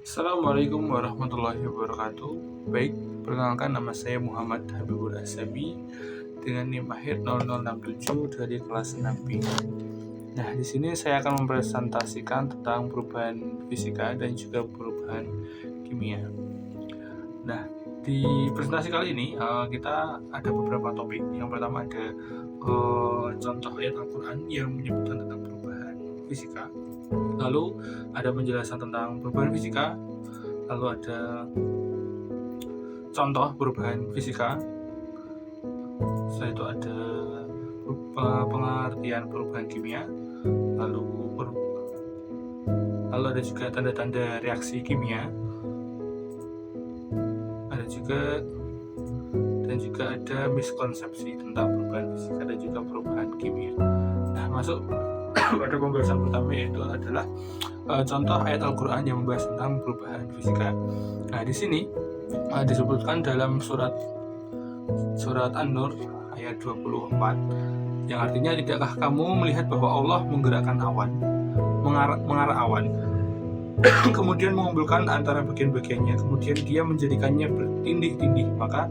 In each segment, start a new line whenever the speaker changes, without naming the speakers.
Assalamualaikum warahmatullahi wabarakatuh. Baik, perkenalkan nama saya Muhammad Habibur Asabi dengan NIM akhir 0067 dari kelas 6B. Nah, di sini saya akan mempresentasikan tentang perubahan fisika dan juga perubahan kimia. Nah, di presentasi kali ini kita ada beberapa topik. Yang pertama ada contoh ayat Al-Quran yang menyebutkan tentang perubahan fisika. Lalu ada penjelasan tentang perubahan fisika, lalu ada contoh perubahan fisika, setelah itu ada pengertian perubahan kimia, lalu ada juga tanda-tanda reaksi kimia, ada juga ada miskonsepsi tentang perubahan fisika dan juga perubahan kimia. Nah, masuk pada pembahasan pertama, yaitu adalah contoh ayat Al-Quran yang membahas tentang perubahan fisika. Nah, di sini disebutkan dalam surat An-Nur ayat 24 yang artinya, tidakkah kamu melihat bahwa Allah menggerakkan awan, mengarah awan, kemudian mengumpulkan antara bagian-bagiannya, kemudian dia menjadikannya bertindih-tindih, maka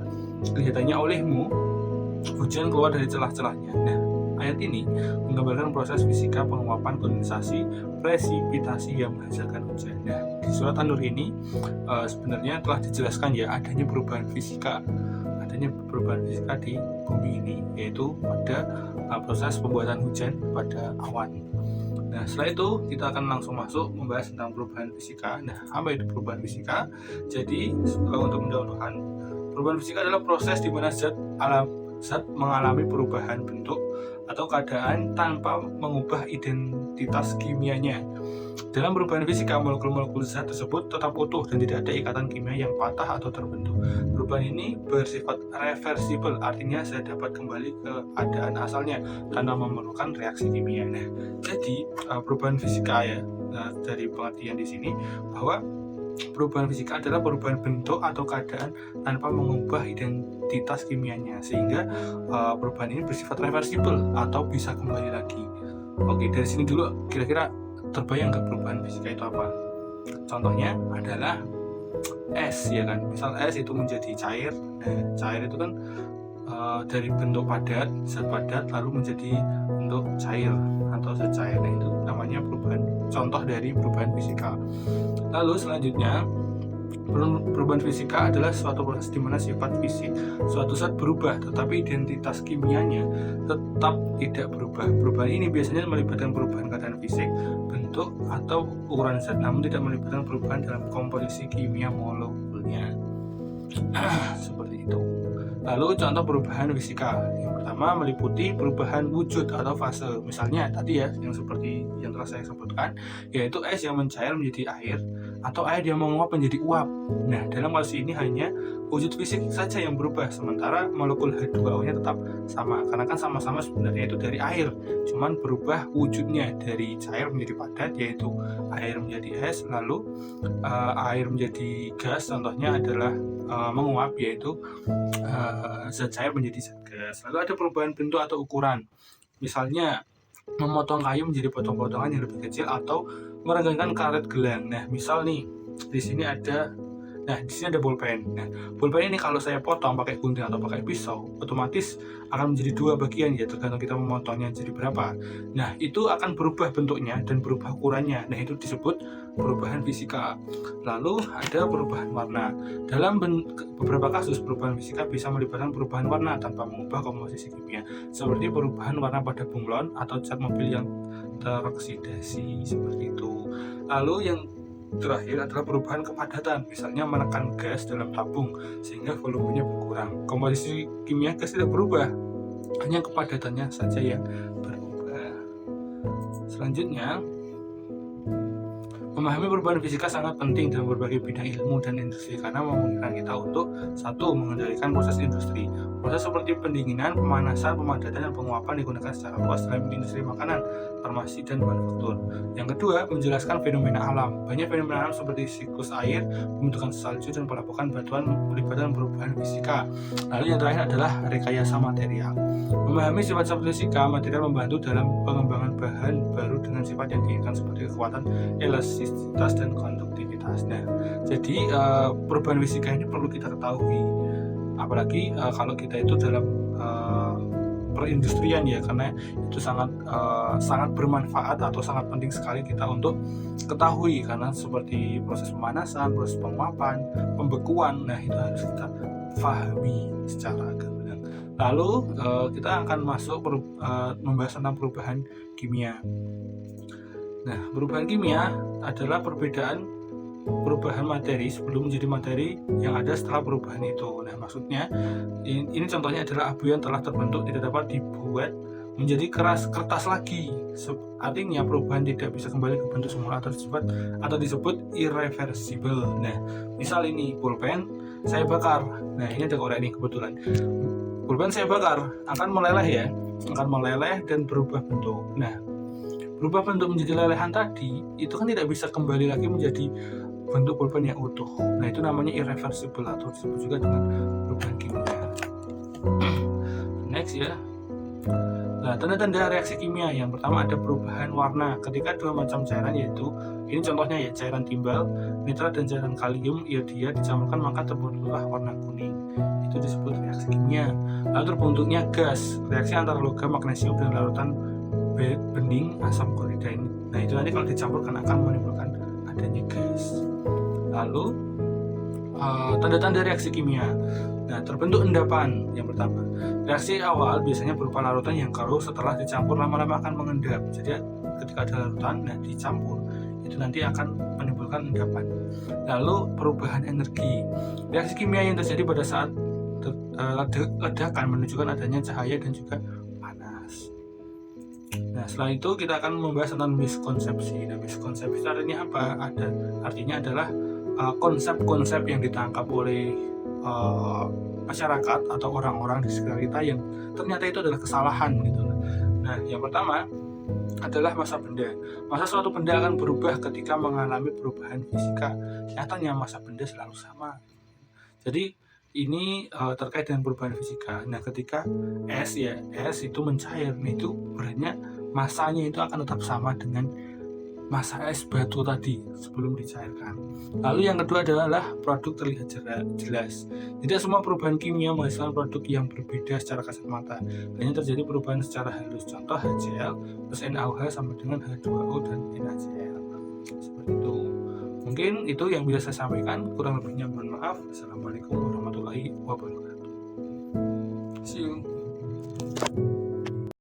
kelihatannya olehmu hujan keluar dari celah-celahnya. Nah, ayat ini menggambarkan proses fisika penguapan kondensasi presipitasi yang menghasilkan hujan. Nah, di surat An-Nur ini sebenarnya telah dijelaskan ya adanya perubahan fisika di bumi ini, yaitu pada proses pembuatan hujan pada awan. Nah, setelah itu kita akan langsung masuk membahas tentang perubahan fisika. Nah, apa itu perubahan fisika? Jadi, untuk mendahulukan, perubahan fisika adalah proses di mana zat mengalami perubahan bentuk atau keadaan tanpa mengubah identitas kimianya. Dalam perubahan fisika, molekul-molekul zat tersebut tetap utuh dan tidak ada ikatan kimia yang patah atau terbentuk. Perubahan ini bersifat reversibel, artinya zat dapat kembali ke keadaan asalnya tanpa memerlukan reaksi kimia. Nah, jadi perubahan fisika ya, dari pengertian di sini bahwa perubahan fisika adalah perubahan bentuk atau keadaan tanpa mengubah identitas kimianya, sehingga perubahan ini bersifat reversibel atau bisa kembali lagi. Oke, dari sini dulu kira-kira terbayang nggak perubahan fisika itu apa? Contohnya adalah es, ya kan? Misal es itu menjadi cair. Nah, cair itu kan dari bentuk padat, zat padat lalu menjadi bentuk cair atau zat cair. Nah, itu namanya perubahan, contoh dari perubahan fisika. Lalu selanjutnya, perubahan fisika adalah suatu proses di mana sifat fisik suatu zat berubah tetapi identitas kimianya tetap tidak berubah. Perubahan ini biasanya melibatkan perubahan keadaan fisik, bentuk, atau ukuran zat, namun tidak melibatkan perubahan dalam komposisi kimia molekulnya. Seperti itu. Lalu contoh perubahan fisika yang pertama meliputi perubahan wujud atau fase. Misalnya tadi ya, yang seperti yang telah saya sebutkan, yaitu es yang mencair menjadi air atau air yang menguap menjadi uap. Nah, dalam kasus ini hanya wujud fisik saja yang berubah, sementara molekul H2O-nya tetap sama, karena kan sama-sama sebenarnya itu dari air, cuman berubah wujudnya dari cair menjadi padat, yaitu air menjadi es, lalu air menjadi gas, contohnya adalah menguap, yaitu zat cair menjadi zat gas. Lalu ada perubahan bentuk atau ukuran, misalnya memotong kayu menjadi potong-potongan yang lebih kecil atau merenggangkan karet gelang. Nah, misal nih di sini ada bolpen. Nah, bolpen ini kalau saya potong pakai gunting atau pakai pisau, otomatis akan menjadi dua bagian ya, tergantung kita memotongnya jadi berapa. Nah, itu akan berubah bentuknya dan berubah ukurannya. Nah, itu disebut perubahan fisika. Lalu ada perubahan warna. Dalam beberapa kasus perubahan fisika bisa melibatkan perubahan warna tanpa mengubah komposisi kimia, seperti perubahan warna pada bunglon atau cat mobil yang teroksidasi, seperti itu. Lalu yang terakhir adalah perubahan kepadatan, misalnya menekan gas dalam tabung sehingga volumenya berkurang. Komposisi kimia gas tidak berubah, hanya kepadatannya saja yang berubah. Selanjutnya, memahami perubahan fisika sangat penting dalam berbagai bidang ilmu dan industri karena memungkinkan kita untuk satu, mengendalikan proses industri. Proses seperti pendinginan, pemanasan, pemadatan, dan penguapan digunakan secara luas dalam industri makanan, farmasi, dan manufaktur. Yang kedua, menjelaskan fenomena alam. Banyak fenomena alam seperti siklus air, pembentukan salju, dan pelapukan batuan melibatkan perubahan fisika. Lalu yang terakhir adalah rekayasa material. Memahami sifat-sifat fisika material membantu dalam pengembangan bahan baru dengan sifat yang diinginkan seperti kekuatan, elastis, elastisitas dan konduktivitas. Nah, jadi perubahan fisika ini perlu kita ketahui, apalagi kalau kita itu dalam perindustrian ya, karena itu sangat bermanfaat atau sangat penting sekali kita untuk ketahui, karena seperti proses pemanasan, proses penguapan, pembekuan, nah itu harus kita pahami secara gamblang. Lalu kita akan masuk membahas tentang perubahan kimia. Nah, perubahan kimia adalah perubahan materi sebelum menjadi materi yang ada setelah perubahan itu. Nah, maksudnya ini contohnya adalah abu yang telah terbentuk tidak dapat dibuat menjadi kertas lagi. Artinya perubahan tidak bisa kembali ke bentuk semula atau disebut irreversible. Nah, misal ini pulpen saya bakar. Nah, ini ada korek nih kebetulan. Pulpen saya bakar akan meleleh dan berubah bentuk. Nah, berubah bentuk menjadi lelehan tadi itu kan tidak bisa kembali lagi menjadi bentuk pulpen yang utuh. Nah, itu namanya irreversible atau disebut juga dengan perubahan kimia. Next ya. Nah, tanda-tanda reaksi kimia yang pertama ada perubahan warna ketika dua macam cairan, yaitu ini contohnya ya, cairan timbal, nitrat dan cairan kalium iodia dicampurkan maka terbentuklah warna kuning. Itu disebut reaksi kimia. Lalu terbentuknya gas, reaksi antara logam magnesium dan larutan bening asam klorida ini. Nah, itu nanti kalau dicampurkan akan menimbulkan adanya gas. Lalu tanda-tanda reaksi kimia. Nah, terbentuk endapan yang pertama. Reaksi awal biasanya berupa larutan yang keruh, setelah dicampur lama-lama akan mengendap. Jadi ketika ada larutan, nah dicampur, itu nanti akan menimbulkan endapan. Lalu perubahan energi. Reaksi kimia yang terjadi pada saat ledakan menunjukkan adanya cahaya dan juga panas. Nah, setelah itu kita akan membahas tentang miskonsepsi. Nah, miskonsepsi artinya apa? Artinya adalah konsep-konsep yang ditangkap oleh masyarakat atau orang-orang di sekitar kita yang ternyata itu adalah kesalahan gitu. Nah, yang pertama adalah masa benda. Masa suatu benda akan berubah ketika mengalami perubahan fisika. Nyatanya masa benda selalu sama. Jadi ini terkait dengan perubahan fisika. Nah, ketika es itu mencair, itu berarti masanya itu akan tetap sama dengan masa es batu tadi sebelum dicairkan. Lalu yang kedua adalah produk terlihat jelas. Tidak semua perubahan kimia menghasilkan produk yang berbeda secara kasat mata. Hanya terjadi perubahan secara halus. Contoh HCl plus NaOH sama dengan H2O dan NaCl. Seperti itu. Mungkin itu yang bisa saya sampaikan. Kurang lebihnya mohon maaf. Assalamualaikum warahmatullahi wabarakatuh. See you.